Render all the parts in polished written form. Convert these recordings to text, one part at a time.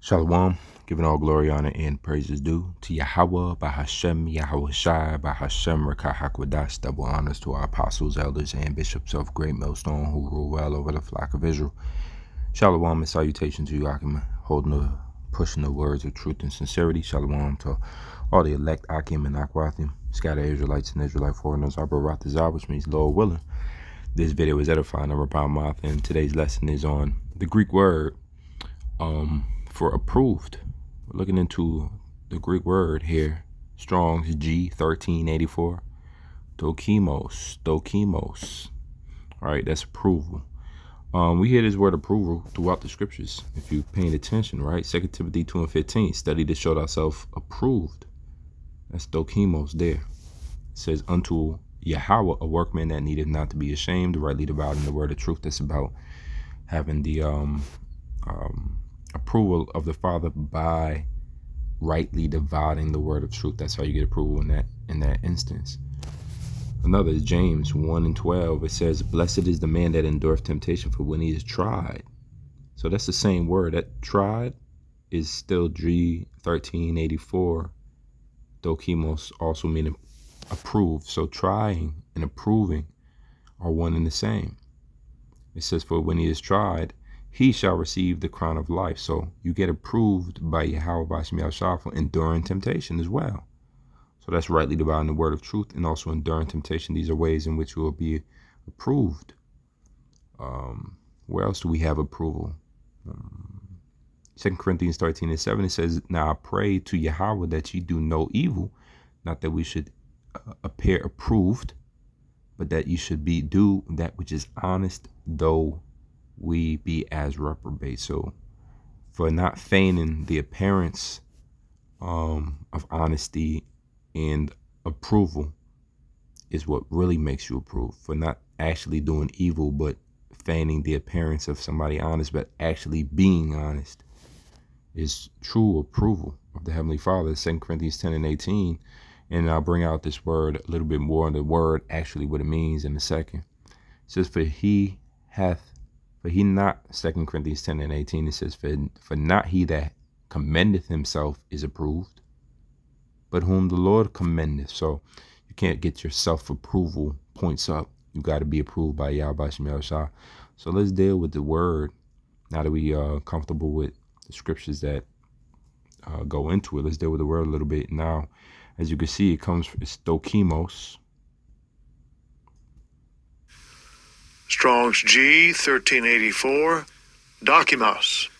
Shalom, giving all glory, honor, and praises due to Yahweh, by Hashem, Yahweh Shai, by Hashem, Rekah HaKodash. Double honors to our apostles, elders, and bishops of Great Millstone who rule well over the flock of Israel. Shalom and salutation to you, Akim, pushing the words of truth and sincerity. Shalom to all the elect, Akim and Akwathim, scattered Israelites and Israelite foreigners, Abaratazah, which means Lord willing. This video is edifying of our mouth, and today's lesson is on the Greek word for approved. We're looking into the Greek word here, Strong's G 1384, Dokimos. All right, that's approval. We hear this word approval throughout the scriptures. If you're paying attention, right? 2 Timothy 2:15, study to show thyself approved. That's Dokimos there. It says, unto Yahweh, a workman that needeth not to be ashamed, rightly dividing the word of truth. That's about having the approval of the Father by rightly dividing the word of truth. That's how you get approval in that instance. Another is James 1:12. It says, blessed is the man that endureth temptation, for when he is tried. So that's the same word. That tried is still G 1384. Dokimos, also meaning approved. So trying and approving are one and the same. It says, for when he is tried, he shall receive the crown of life. So you get approved by Yahweh Bashim Yahshua for enduring temptation as well. So that's rightly dividing the word of truth and also enduring temptation. These are ways in which you will be approved. Where else do we have approval? 2 Corinthians 13:7, it says, now I pray to Yahweh that ye do no evil, not that we should appear approved, but that you should do that which is honest, though we be as reprobate. So for not feigning the appearance of honesty and approval is what really makes you approved. For not actually doing evil but feigning the appearance of somebody honest but actually being honest is true approval of the Heavenly Father. 2 Corinthians 10:18. And I'll bring out this word a little bit more on the word actually what it means in a second. It says, for he not, 2 Corinthians 10:18, it says, for not he that commendeth himself is approved, but whom the Lord commendeth. So you can't get your self-approval points up. You got to be approved by Yahweh Bashim Yahshua. So let's deal with the word now that we are comfortable with the scriptures that go into it. Let's deal with the word a little bit. Now, as you can see, it's Dokimos. Strong's G 1384, Dokimos.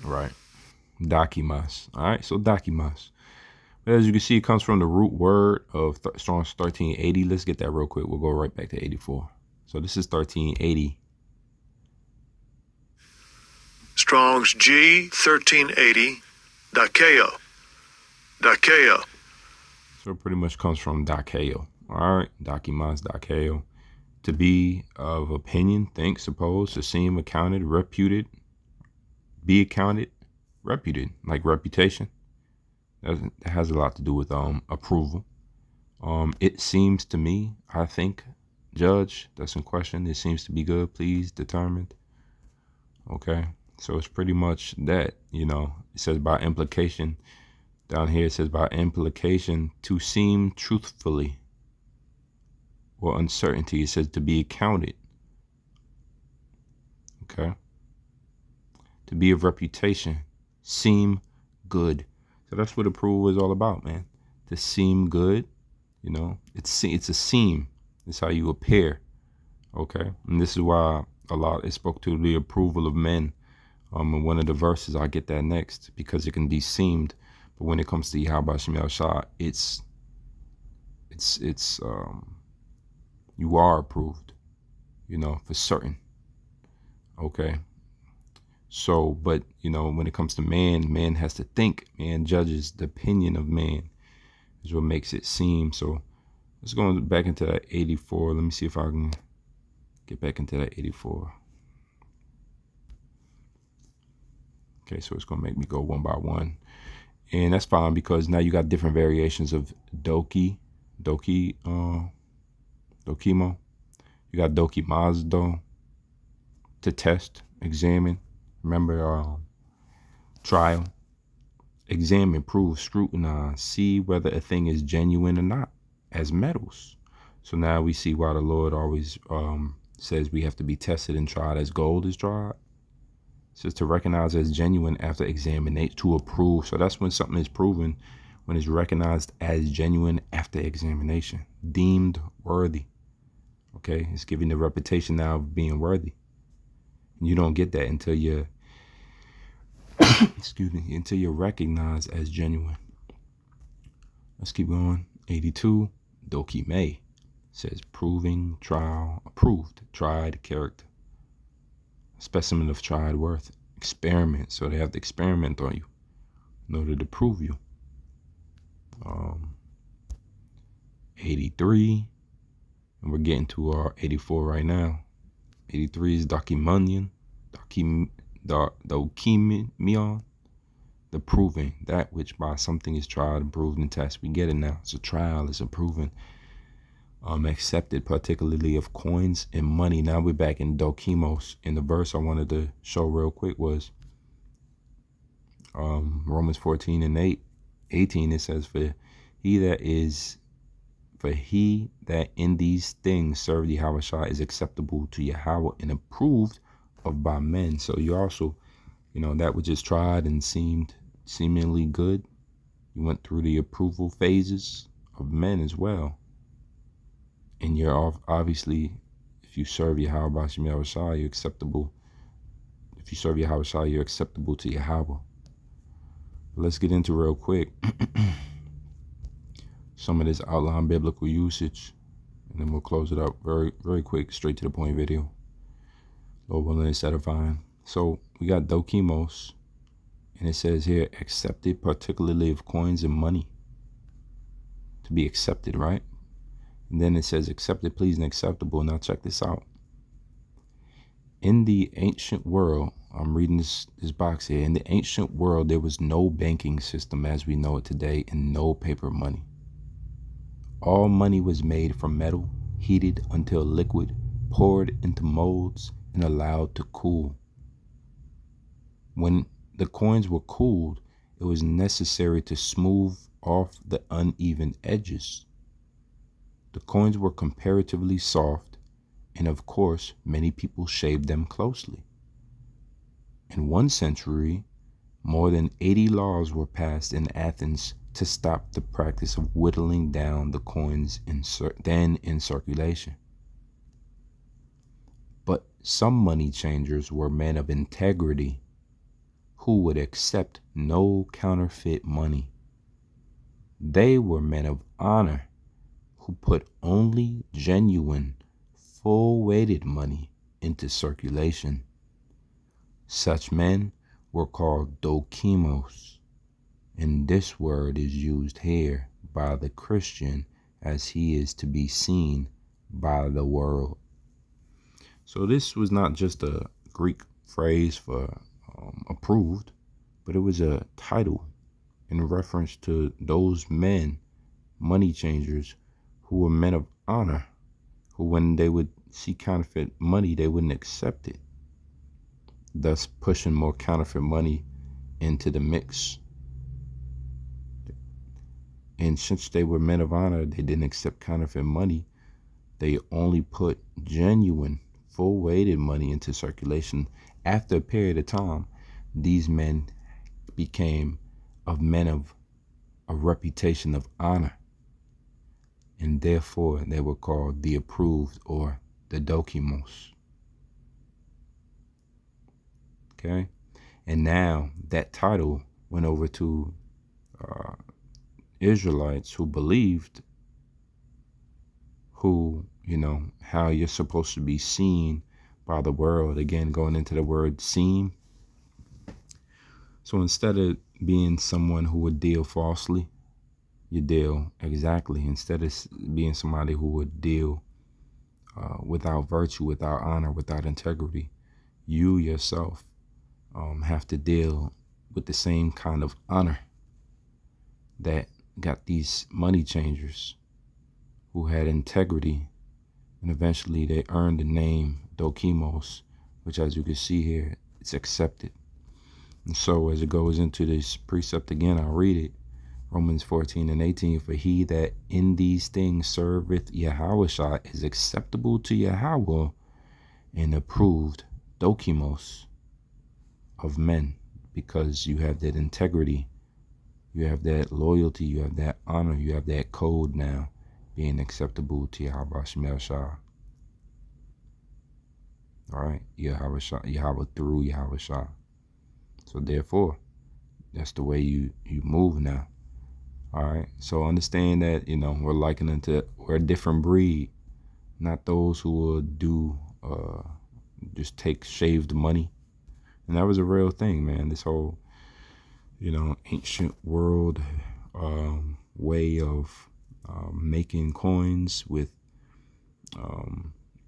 Right. Dokimos. All right, so Dokimos. But as you can see, it comes from the root word of Strong's 1380. Let's get that real quick. We'll go right back to 84. So this is 1380. Strong's G 1380, Dakeo. So it pretty much comes from Dakeo. All right, Dokimos, Dakeo. To be of opinion, think, suppose, to seem, accounted, reputed, be accounted, reputed, like reputation. That has a lot to do with approval. It seems to me, I think, judge, that's in question. It seems to be good, pleased, determined. Okay, so it's pretty much that, you know. It says by implication. Down here it says by implication, to seem truthfully or uncertainty. It says to be accounted. Okay. To be of reputation, seem good. So that's what approval is all about, man. To seem good, you know, it's a seem. It's how you appear. Okay. And this is why it spoke to the approval of men. In one of the verses, I'll get that next, because it can be seemed. But when it comes to Yahweh Bashim Yahshua, it's you are approved, you know, for certain. Okay. So, but, you know, when it comes to man has to think. Man judges the opinion of man is what makes it seem. So let's go back into that 84. Let me see if I can get back into that 84. Okay, so it's going to make me go one by one. And that's fine, because now you got different variations of Dokimo. You got Dokimos, to test, examine, Remember, trial, examine, prove, scrutinize, see whether a thing is genuine or not, as metals. So now we see why the Lord always says we have to be tested and tried as gold is tried. It says to recognize as genuine after examination, to approve. So that's when something is proven, when it's recognized as genuine after examination, deemed worthy. Okay, it's giving the reputation now of being worthy. And you don't get that until you're until you're recognized as genuine. Let's keep going. 82, Dokimos says proving, trial, approved, tried character, specimen of tried worth, experiment. So they have to experiment on you in order to prove you. 83, and we're getting to our 84 right now. 83 is Dokimion, the proving, that which by something is tried and proved and tested. We get it now. It's a trial, it's a proving. Accepted, particularly of coins and money. Now we're back in Dokimos. And the verse I wanted to show real quick was Romans 14 and 18. It says, For he that in these things serve Yahweh is acceptable to Yahweh and approved of by men. So you also, that which is tried and seemed seemingly good, you went through the approval phases of men as well. And you're obviously, if you serve Yahweh, you're acceptable. If you serve Yahweh, you're acceptable to Yahweh. But let's get into real quick some of this outline biblical usage, and then we'll close it up very, very quick, straight to the point video. Lord willing, it's edifying. So we got Dokimos, and it says here, accepted, particularly of coins and money. To be accepted, right? And then it says accepted, pleasing, acceptable. Now check this out. In the ancient world, I'm reading this box here. In the ancient world, there was no banking system as we know it today and no paper money. All money was made from metal, heated until liquid, poured into molds, and allowed to cool. When the coins were cooled, it was necessary to smooth off the uneven edges. The coins were comparatively soft, and of course, many people shaved them closely. In one century, more than 80 laws were passed in Athens to stop the practice of whittling down the coins then in circulation. But some money changers were men of integrity who would accept no counterfeit money. They were men of honor who put only genuine, full-weighted money into circulation. Such men were called Dokimos, and this word is used here by the Christian as he is to be seen by the world. So this was not just a Greek phrase for approved, but it was a title in reference to those men, money changers, who were men of honor, who when they would see counterfeit money, they wouldn't accept it, thus pushing more counterfeit money into the mix. And since they were men of honor, they didn't accept counterfeit money. They only put genuine, full-weighted money into circulation. After a period of time, these men became men of a reputation of honor. And therefore, they were called the approved or the Dokimos. Okay? And now that title went over to Israelites who believed, how you're supposed to be seen by the world. Again, going into the word seem. So instead of being someone who would deal falsely, you deal exactly. Instead of being somebody who would deal without virtue, without honor, without integrity, you yourself have to deal with the same kind of honor that got these money changers who had integrity, and eventually they earned the name Dokimos, which, as you can see here, it's accepted. And so as it goes into this precept again, I'll read it. Romans 14:18, for he that in these things serveth Yahweh is acceptable to Yahweh and approved Dokimos of men, because you have that integrity, you have that loyalty, you have that honor, you have that code now, being acceptable to Yahweh Shemel Shah. All right, Yahweh through Yahweh Shah. So therefore, that's the way you move now. All right. So understand that, we're likening to, we're a different breed, not those who will do, just take shaved money. And that was a real thing, man. This whole, ancient world way of making coins with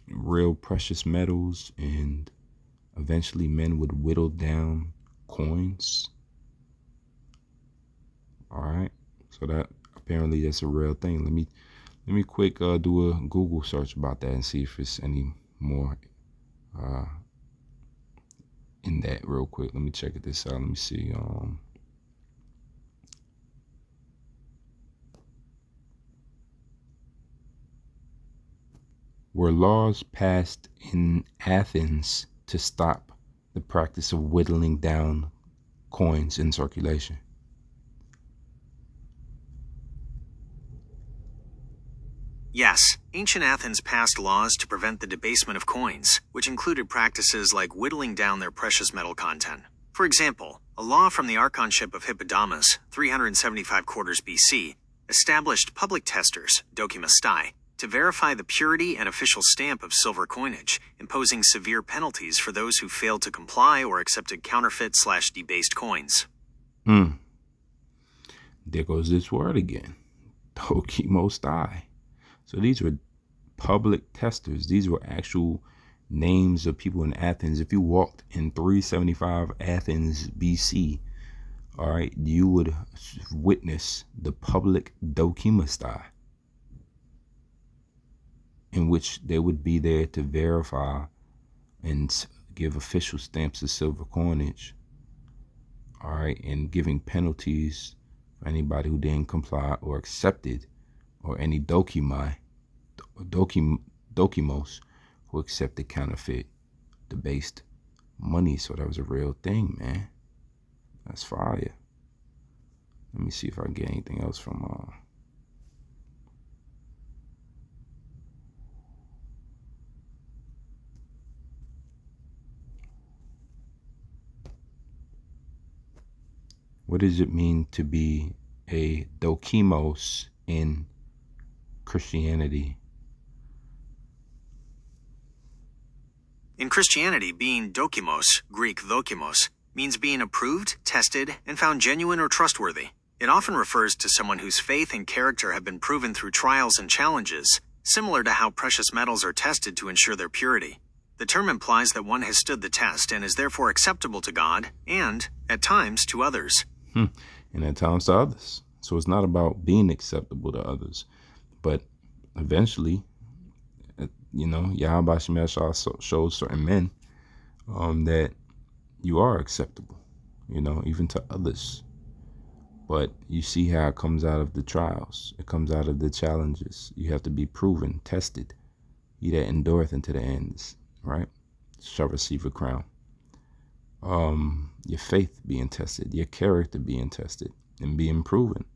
real precious metals, and eventually men would whittle down coins. All right. So that apparently that's a real thing. Let me quick do a Google search about that and see if it's any more in that real quick. Let me check this out. Let me see. Were laws passed in Athens to stop the practice of whittling down coins in circulation? Yes, ancient Athens passed laws to prevent the debasement of coins, which included practices like whittling down their precious metal content. For example, a law from the archonship of Hippodamus, 375 quarters BC, established public testers, Dokimos, to verify the purity and official stamp of silver coinage, imposing severe penalties for those who failed to comply or accepted counterfeit/debased coins. There goes this word again, Dokimos. So these were public testers. These were actual names of people in Athens. If you walked in 375 Athens BC, all right, you would witness the public Dokimos, in which they would be there to verify and give official stamps of silver coinage, all right, and giving penalties for anybody who didn't comply or accepted, or any Dokimos who accepted counterfeit, debased money. So that was a real thing, man. That's fire. Let me see if I can get anything else from what does it mean to be a Dokimos in Christianity? In Christianity, being Dokimos, Greek Dokimos, means being approved, tested, and found genuine or trustworthy. It often refers to someone whose faith and character have been proven through trials and challenges, similar to how precious metals are tested to ensure their purity. The term implies that one has stood the test and is therefore acceptable to God and, at times, to others. And at times to others. So it's not about being acceptable to others, but eventually, Yahweh Shemel shows certain men that you are acceptable, even to others. But you see how it comes out of the trials. It comes out of the challenges. You have to be proven, tested. He that endureth unto the ends, right, shall receive a crown. Your faith being tested, your character being tested and being proven,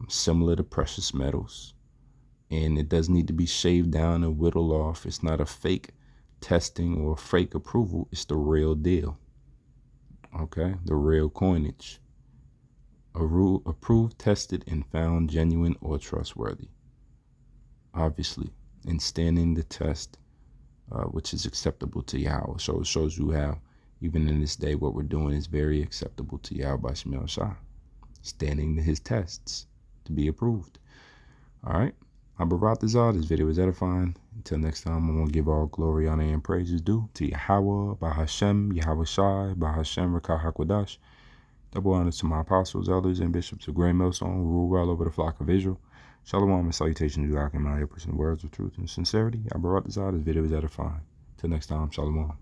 similar to precious metals. And it does need to be shaved down and whittled off. It's not a fake testing or fake approval. It's the real deal. Okay, the real coinage. Approved, tested, and found genuine or trustworthy. Obviously, in standing the test, which is acceptable to Yahweh. So it shows you how, even in this day, what we're doing is very acceptable to Yahweh Shemel Shah. Standing his tests to be approved. All right. This video is edifying. Until next time, I'm going to give all glory, honor, and praises due to Yahweh, Bahashem, Yahweh Shai, Bahashem, Rakah HaKodash. Double honors to my apostles, elders, and bishops of Great Millstone who rule well over the flock of Israel. Shalom and salutations to God in my person words of truth and sincerity. This video is edifying. Till next time, Shalom.